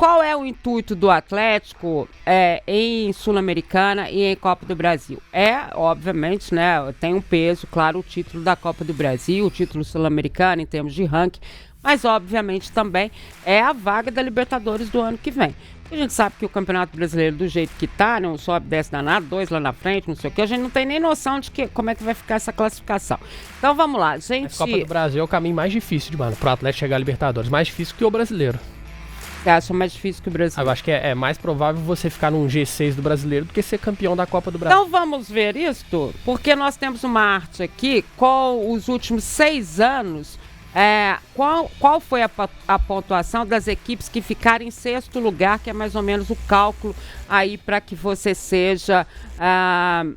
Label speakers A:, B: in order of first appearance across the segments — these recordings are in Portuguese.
A: qual é o intuito do Atlético em Sul-Americana e em Copa do Brasil? Obviamente, né, tem um peso, claro, o título da Copa do Brasil, o título sul-americano em termos de ranking, mas obviamente também é a vaga da Libertadores do ano que vem. A gente sabe que o Campeonato Brasileiro, do jeito que tá, não sobe, desce danado, 2 lá na frente, não sei o que, a gente não tem nem noção de como é que vai ficar essa classificação. Então vamos lá, gente.
B: A Copa do Brasil é o caminho mais difícil, mano, pro Atlético chegar à Libertadores, mais difícil que o brasileiro.
A: Você acha mais difícil que o brasileiro?
B: Eu acho que é mais provável você ficar num G6 do brasileiro do que ser campeão da Copa do Brasil.
A: Então vamos ver isto, porque nós temos uma arte aqui com os últimos 6 anos. Qual foi a pontuação das equipes que ficaram em 6º lugar, que é mais ou menos o cálculo aí para que você seja,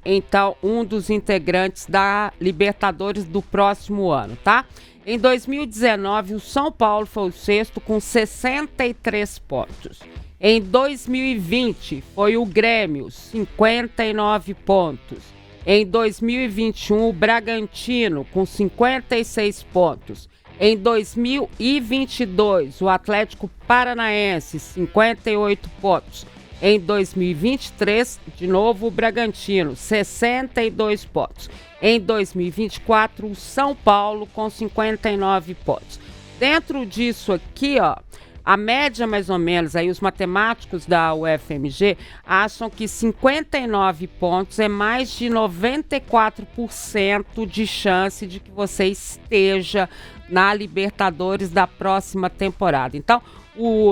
A: então, um dos integrantes da Libertadores do próximo ano, tá? Em 2019, o São Paulo foi o 6º com 63 pontos. Em 2020, foi o Grêmio, 59 pontos. Em 2021, o Bragantino, com 56 pontos. Em 2022, o Atlético Paranaense, 58 pontos. Em 2023, de novo, o Bragantino, 62 pontos. Em 2024, o São Paulo, com 59 pontos. Dentro disso aqui, ó, a média, mais ou menos, aí os matemáticos da UFMG acham que 59 pontos é mais de 94% de chance de que você esteja na Libertadores da próxima temporada. Então,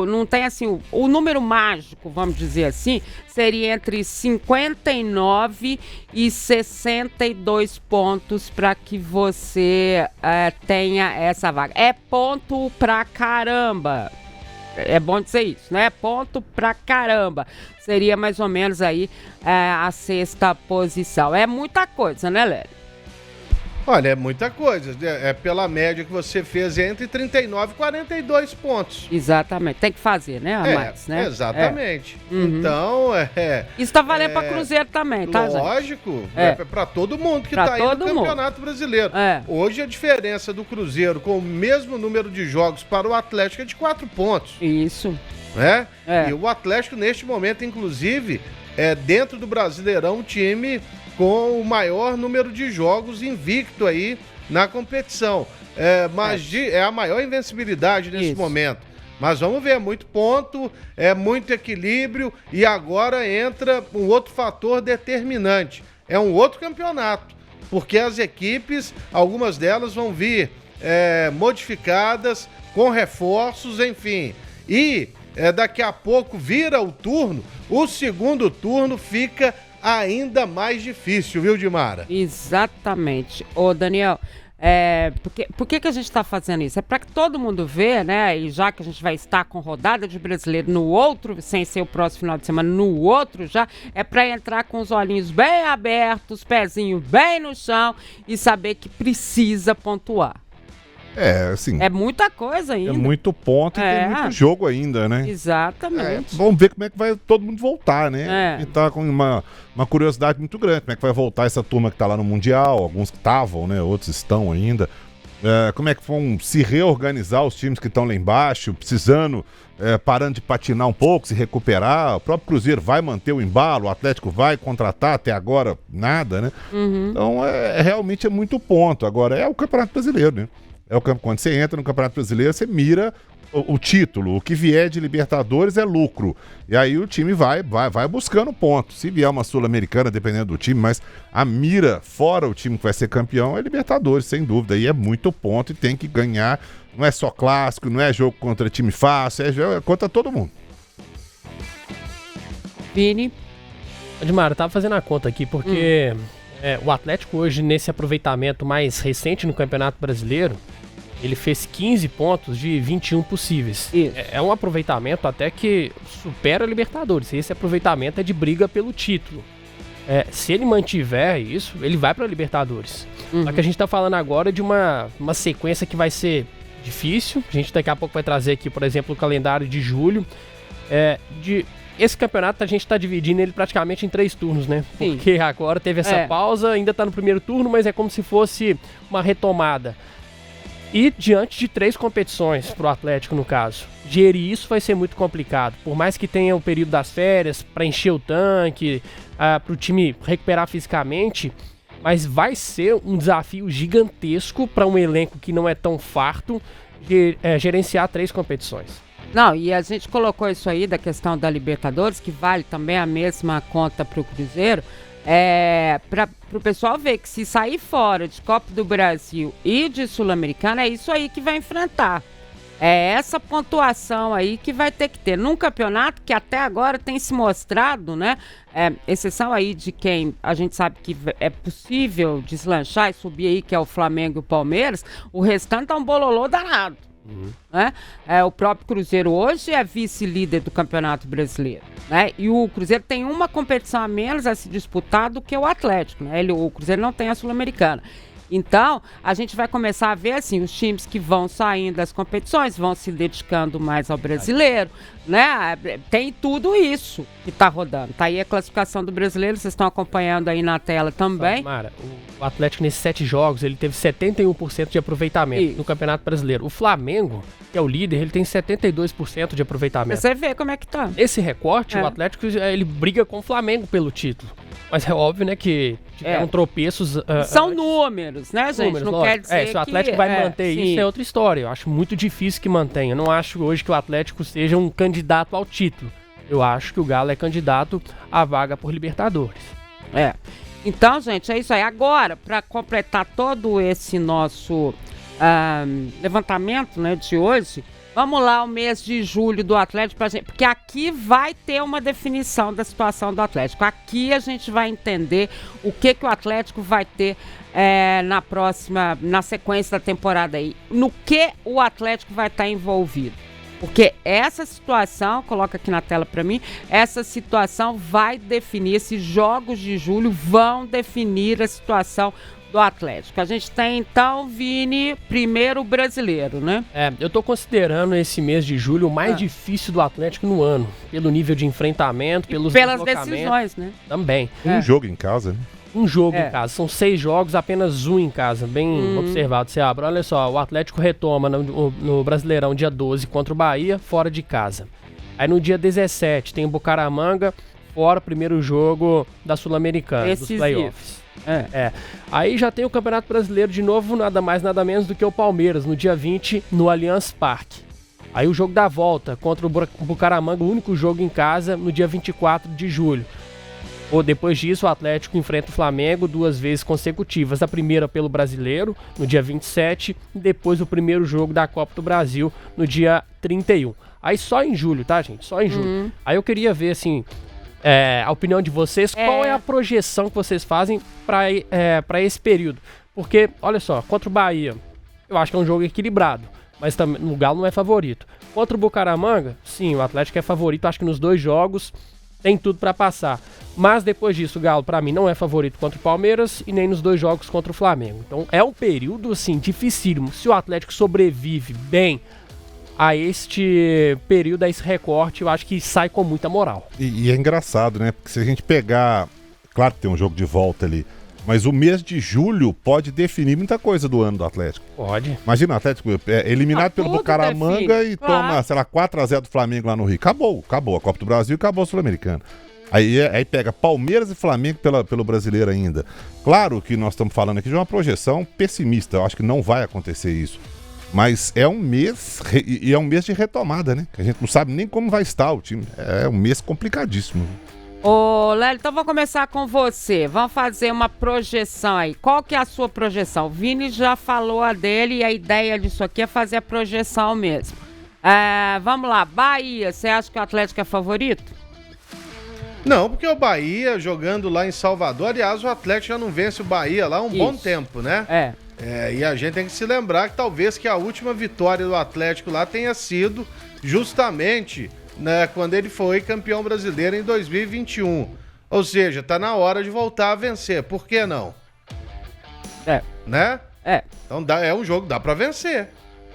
A: não tem assim, o número mágico, vamos dizer assim, seria entre 59 e 62 pontos para que você tenha essa vaga. É ponto pra caramba. É bom dizer isso, né? Ponto pra caramba. Seria mais ou menos aí a 6ª posição. É muita coisa, né, Lélio?
C: Olha, é muita coisa. É pela média que você fez entre 39 e 42 pontos.
A: Exatamente. Tem que fazer, né, mais, né?
C: Exatamente.
A: Uhum.
C: Então,
A: isso tá valendo pra Cruzeiro também, tá, gente?
C: Lógico. Pra todo mundo que tá aí no Campeonato Brasileiro. Hoje a diferença do Cruzeiro com o mesmo número de jogos para o Atlético é de 4 pontos.
A: Isso.
C: Né? E o Atlético, neste momento, inclusive, dentro do Brasileirão, o time com o maior número de jogos invicto aí na competição. Mas é a maior invencibilidade nesse momento. Mas vamos ver, é muito ponto, é muito equilíbrio e agora entra um outro fator determinante. É um outro campeonato, porque as equipes, algumas delas vão vir modificadas, com reforços, enfim. E daqui a pouco vira o turno, o segundo turno fica ainda mais difícil, viu, Dimara?
A: Exatamente. Ô, Daniel, por que a gente está fazendo isso? É para que todo mundo vê, né? E já que a gente vai estar com rodada de brasileiro no outro, sem ser o próximo final de semana, no outro já, é para entrar com os olhinhos bem abertos, pezinho bem no chão e saber que precisa pontuar.
D: Assim.
A: É muita coisa ainda.
D: É muito ponto e tem muito jogo ainda, né?
A: Exatamente.
D: Vamos ver como é que vai todo mundo voltar, né? E tá com uma curiosidade muito grande. Como é que vai voltar essa turma que tá lá no Mundial? Alguns que estavam, né? Outros estão ainda. Como é que vão se reorganizar os times que estão lá embaixo, precisando, parando de patinar um pouco, se recuperar. O próprio Cruzeiro vai manter o embalo, o Atlético vai contratar, até agora nada, né?
A: Uhum.
D: Então, realmente é muito ponto. Agora, é o Campeonato Brasileiro, né? Quando você entra no Campeonato Brasileiro, você mira o título. O que vier de Libertadores é lucro. E aí o time vai buscando pontos. Se vier uma Sul-Americana, dependendo do time, mas a mira, fora o time que vai ser campeão, é Libertadores, sem dúvida. E é muito ponto e tem que ganhar. Não é só clássico, não é jogo contra time fácil, é contra todo mundo.
A: Vini?
B: Edmar, eu tava fazendo a conta aqui, porque o Atlético hoje, nesse aproveitamento mais recente no Campeonato Brasileiro, ele fez 15 pontos de 21 possíveis. É um aproveitamento até que supera a Libertadores. Esse aproveitamento é de briga pelo título. Se ele mantiver isso, ele vai para a Libertadores. Só que a gente tá falando agora de uma sequência que vai ser difícil. A gente daqui a pouco vai trazer aqui, por exemplo, o calendário de julho. Esse campeonato a gente tá dividindo ele praticamente em 3 turnos, né?
A: Sim.
B: Porque agora teve essa pausa, ainda tá no primeiro turno, mas é como se fosse uma retomada. E diante de 3 competições pro Atlético, no caso. Gerir isso vai ser muito complicado. Por mais que tenha o período das férias para encher o tanque, pro time recuperar fisicamente, mas vai ser um desafio gigantesco para um elenco que não é tão farto gerenciar 3 competições.
A: Não, e a gente colocou isso aí da questão da Libertadores, que vale também a mesma conta para o Cruzeiro, para o pessoal ver que se sair fora de Copa do Brasil e de Sul-Americana, é isso aí que vai enfrentar. É essa pontuação aí que vai ter que ter num campeonato que até agora tem se mostrado, né? Exceção aí de quem a gente sabe que é possível deslanchar e subir aí, que é o Flamengo e o Palmeiras, o restante é um bololô danado. Né? O próprio Cruzeiro hoje é vice-líder do Campeonato Brasileiro, né? E o Cruzeiro tem uma competição a menos a se disputar do que o Atlético, né? O Cruzeiro não tem a Sul-Americana. Então, a gente vai começar a ver assim, os times que vão saindo das competições, vão se dedicando mais ao brasileiro, né? Tem tudo isso que tá rodando. Tá aí a classificação do brasileiro, vocês estão acompanhando aí na tela também.
B: Mara, o Atlético nesses 7 jogos, ele teve 71% de aproveitamento no Campeonato Brasileiro. O Flamengo, que é o líder, ele tem 72% de aproveitamento.
A: Você vê como é que tá.
B: Esse recorte, o Atlético, ele briga com o Flamengo pelo título. Mas é óbvio, né, que tiveram tropeços...
A: São números, né, gente?
B: Números,
A: não
B: lógico.
A: quer dizer
B: se o Atlético vai manter
A: sim.
B: isso, é outra história. Eu acho muito difícil que mantenha. Eu não acho hoje que o Atlético seja um candidato ao título. Eu acho que o Galo é candidato à vaga por Libertadores.
A: Então, gente, é isso aí. Agora, para completar todo esse nosso levantamento, né, de hoje, vamos lá o mês de julho do Atlético pra gente, porque aqui vai ter uma definição da situação do Atlético. Aqui a gente vai entender o que o Atlético vai ter na sequência da temporada aí. No que o Atlético vai estar envolvido. Porque essa situação, coloca aqui na tela para mim, essa situação vai definir, esses jogos de julho vão definir a situação do Atlético. A gente tem, então, Vini, primeiro o brasileiro, né?
B: Eu tô considerando esse mês de julho o mais difícil do Atlético no ano. Pelo nível de enfrentamento, pelas
A: decisões, né?
B: Também.
D: Um jogo em casa, né?
B: Um jogo em casa. São 6 jogos, apenas um em casa. Bem observado, Seabra. Olha só, o Atlético retoma no Brasileirão dia 12 contra o Bahia, fora de casa. Aí no dia 17 tem o Bucaramanga, fora o primeiro jogo da Sul-Americana, dos playoffs. Aí já tem o Campeonato Brasileiro de novo, nada mais, nada menos do que o Palmeiras, no dia 20, no Allianz Parque. Aí o jogo da volta contra o Bucaramanga, o único jogo em casa, no dia 24 de julho. Depois disso, o Atlético enfrenta o Flamengo 2 vezes consecutivas. A primeira pelo Brasileiro, no dia 27, e depois o primeiro jogo da Copa do Brasil, no dia 31. Aí só em julho, tá, gente? Só em julho. Aí eu queria ver, assim, a opinião de vocês, qual é a projeção que vocês fazem para esse período? Porque, olha só, contra o Bahia, eu acho que é um jogo equilibrado, mas também o Galo não é favorito. Contra o Bucaramanga, sim, o Atlético é favorito, acho que nos 2 jogos tem tudo para passar. Mas depois disso, o Galo, para mim, não é favorito contra o Palmeiras e nem nos 2 jogos contra o Flamengo. Então é um período, assim, dificílimo. Se o Atlético sobrevive bem a este período, a esse recorte, eu acho que sai com muita moral.
D: E é engraçado, né? Porque se a gente pegar... Claro que tem um jogo de volta ali, mas o mês de julho pode definir muita coisa do ano do Atlético.
B: Pode.
D: Imagina o Atlético eliminado pelo Bucaramanga e toma, sei lá, 4-0 do Flamengo lá no Rio. Acabou a Copa do Brasil e acabou a Sul-Americana. Aí pega Palmeiras e Flamengo pelo brasileiro ainda. Claro que nós estamos falando aqui de uma projeção pessimista. Eu acho que não vai acontecer isso. Mas é um mês, e é um mês de retomada, né? Que a gente não sabe nem como vai estar o time. É um mês complicadíssimo.
A: Ô, Lélio, então vou começar com você. Vamos fazer uma projeção aí. Qual que é a sua projeção? O Vini já falou a dele e a ideia disso aqui é fazer a projeção mesmo. Vamos lá, Bahia, você acha que o Atlético é favorito?
C: Não, porque o Bahia jogando lá em Salvador, aliás, o Atlético já não vence o Bahia lá há um bom tempo, né? E a gente tem que se lembrar que talvez que a última vitória do Atlético lá tenha sido justamente, né, quando ele foi campeão brasileiro em 2021. Ou seja, tá na hora de voltar a vencer. Por que não? Né? Então é um jogo, dá pra vencer.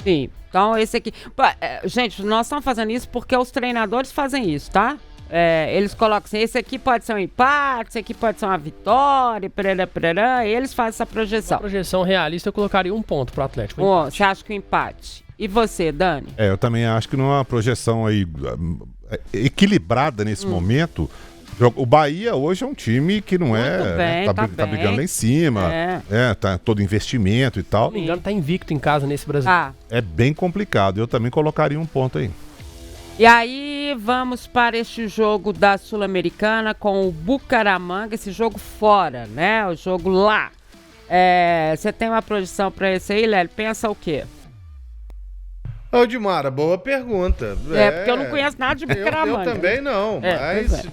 A: Sim. Então esse aqui... Gente, nós estamos fazendo isso porque os treinadores fazem isso, tá? eles colocam assim, esse aqui pode ser um empate, esse aqui pode ser uma vitória, e eles fazem essa projeção.
B: Na projeção realista, eu colocaria 1 ponto pro Atlético.
A: Você acha que o empate? E você, Dani?
D: Eu também acho que numa projeção aí equilibrada nesse momento. O Bahia hoje é um time que não tá brigando lá em cima, tá todo investimento e tal.
B: Se não me engano, tá invicto em casa nesse Brasil.
D: É bem complicado, eu também colocaria 1 ponto aí.
A: E aí vamos para este jogo da Sul-Americana com o Bucaramanga, esse jogo fora, né? O jogo lá. Você tem uma projeção para esse aí, Lélio? Pensa o quê?
C: Ô, Dimara, boa pergunta.
A: Porque eu não conheço nada de Bucaramanga.
C: Eu também não, mas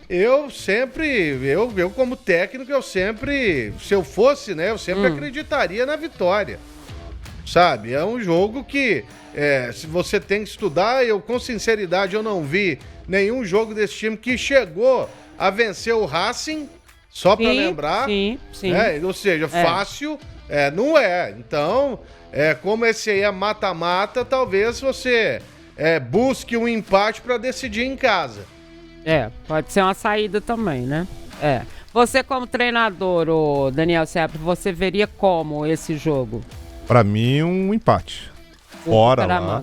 C: eu sempre, eu como técnico, se eu fosse, né, eu sempre acreditaria na vitória, sabe? É um jogo que, se você tem que estudar, com sinceridade, eu não vi nenhum jogo desse time que chegou a vencer o Racing, só para lembrar.
A: Sim.
C: Ou seja, fácil, não é. Então... como esse aí é mata-mata, talvez você busque um empate para decidir em casa.
A: Pode ser uma saída também, né? Você como treinador, o Daniel Seabra, você veria como esse jogo?
D: Para mim, um empate. Fora lá.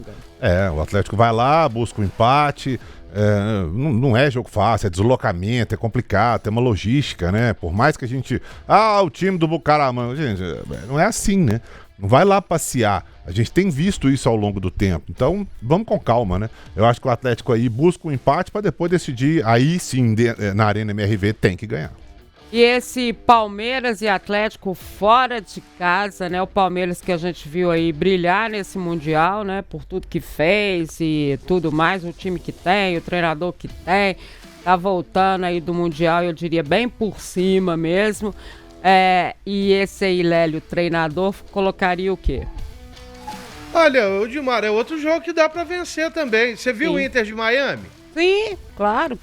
D: O Atlético vai lá, busca um empate. Não é jogo fácil, é deslocamento, é complicado, tem uma logística, né? Por mais que a gente... o time do Bucaramanga... Gente, não é assim, né? Não vai lá passear. A gente tem visto isso ao longo do tempo. Então, vamos com calma, né? Eu acho que o Atlético aí busca um empate para depois decidir. Aí sim, na Arena MRV, tem que ganhar.
A: E esse Palmeiras e Atlético fora de casa, né? O Palmeiras que a gente viu aí brilhar nesse Mundial, né? Por tudo que fez e tudo mais. O time que tem, o treinador que tem. Tá voltando aí do Mundial, eu diria, bem por cima mesmo. E esse aí, Lélio, treinador, colocaria o quê?
C: Olha, o Dimar, é outro jogo que dá pra vencer também. Você viu o Inter de Miami?
A: Sim, claro.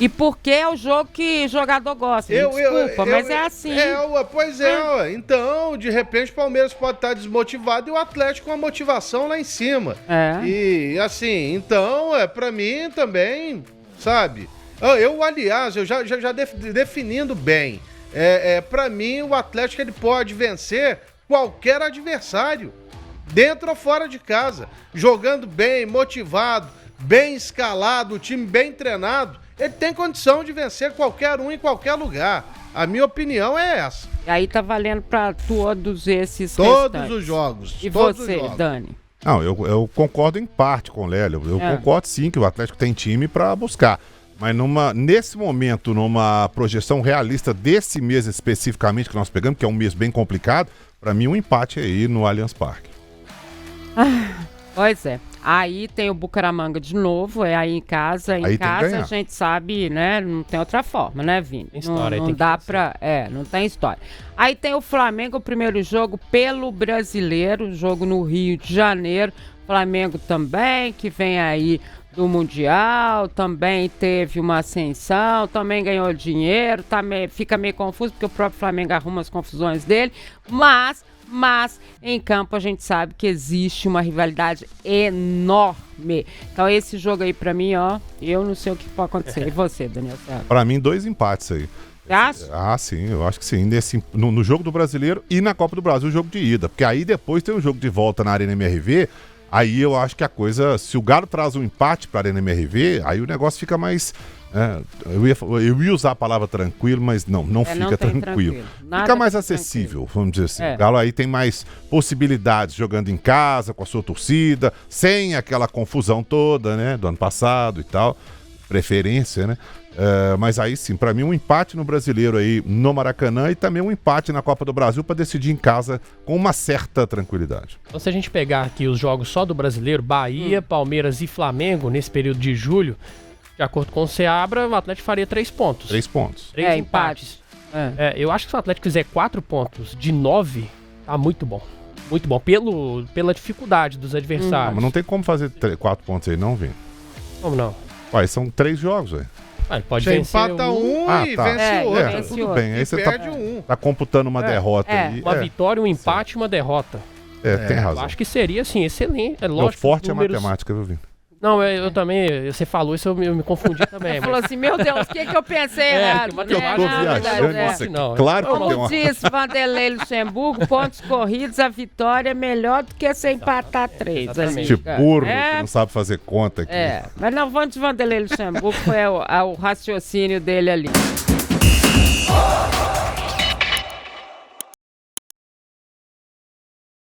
A: E porque é o jogo que jogador gosta, desculpa, mas é assim.
C: Então, de repente, o Palmeiras pode estar desmotivado e o Atlético com a motivação lá em cima. E assim, então, pra mim também, sabe? Aliás, eu já definindo bem, pra mim o Atlético ele pode vencer qualquer adversário, dentro ou fora de casa, jogando bem, motivado, bem escalado, o time bem treinado, ele tem condição de vencer qualquer um em qualquer lugar. A minha opinião é essa.
A: E aí tá valendo pra todos esses
C: Todos os jogos.
A: E você, Dani?
D: Não, eu concordo em parte com o Lélio. Eu concordo sim que o Atlético tem time pra buscar. Mas nesse momento, numa projeção realista desse mês especificamente que nós pegamos, que é um mês bem complicado, para mim um empate aí no Allianz Parque.
A: Pois é. Aí tem o Bucaramanga de novo, aí em casa. Em casa a gente sabe, né? Não tem outra forma, né, Vini? Não dá pra... não tem história. Aí tem o Flamengo, o primeiro jogo pelo Brasileiro, jogo no Rio de Janeiro. Flamengo também, que vem aí do Mundial, também teve uma ascensão, também ganhou dinheiro, fica meio confuso porque o próprio Flamengo arruma as confusões dele, mas em campo a gente sabe que existe uma rivalidade enorme. Então esse jogo aí pra mim, eu não sei o que pode acontecer. E você, Daniel?
D: Pra mim, 2 empates aí.
A: Você acha?
D: Sim, eu acho que sim. No jogo do Brasileiro e na Copa do Brasil, o jogo de ida. Porque aí depois tem um jogo de volta na Arena MRV. Aí eu acho que a coisa, se o Galo traz um empate para a Arena MRV, aí o negócio fica mais... eu ia usar a palavra tranquilo, mas não fica tranquilo. Fica mais acessível, vamos dizer assim. O Galo aí tem mais possibilidades jogando em casa, com a sua torcida, sem aquela confusão toda, né, do ano passado e tal, preferência, né? Mas aí sim, para mim um empate no Brasileiro aí no Maracanã e também um empate na Copa do Brasil para decidir em casa com uma certa tranquilidade.
B: Então se a gente pegar aqui os jogos só do Brasileiro, Bahia, Palmeiras e Flamengo nesse período de julho, de acordo com o Seabra, o Atlético faria 3 pontos.
D: 3 pontos.
B: 3 empates. Eu acho que se o Atlético fizer 4 pontos de 9, tá muito bom. Muito bom, pela dificuldade dos adversários.
D: Mas não tem como fazer 4 pontos aí não, Vini?
B: Como não?
D: Ué, são 3 jogos, velho.
B: Pode
C: você empata um e vence o outro.
D: Tudo bem. Aí você tá computando uma derrota aí.
B: Uma vitória, um empate e uma derrota.
D: Tem razão.
B: Eu acho que seria, assim, excelente. É lógico.
D: Forte números... a matemática, viu, Vini?
B: Não, eu também, você falou isso, eu me confundi também.
A: Falou assim, meu Deus, o que eu pensei errado?
D: Eu tô viajando,
B: não.
D: Claro que
A: Como
D: tem uma...
A: disse Vanderlei Luxemburgo, pontos corridos, a vitória é melhor do que você empatar 3.
D: Gente burro, que não sabe fazer conta aqui.
A: Mas não, vamos de Vanderlei Luxemburgo, foi o raciocínio dele ali.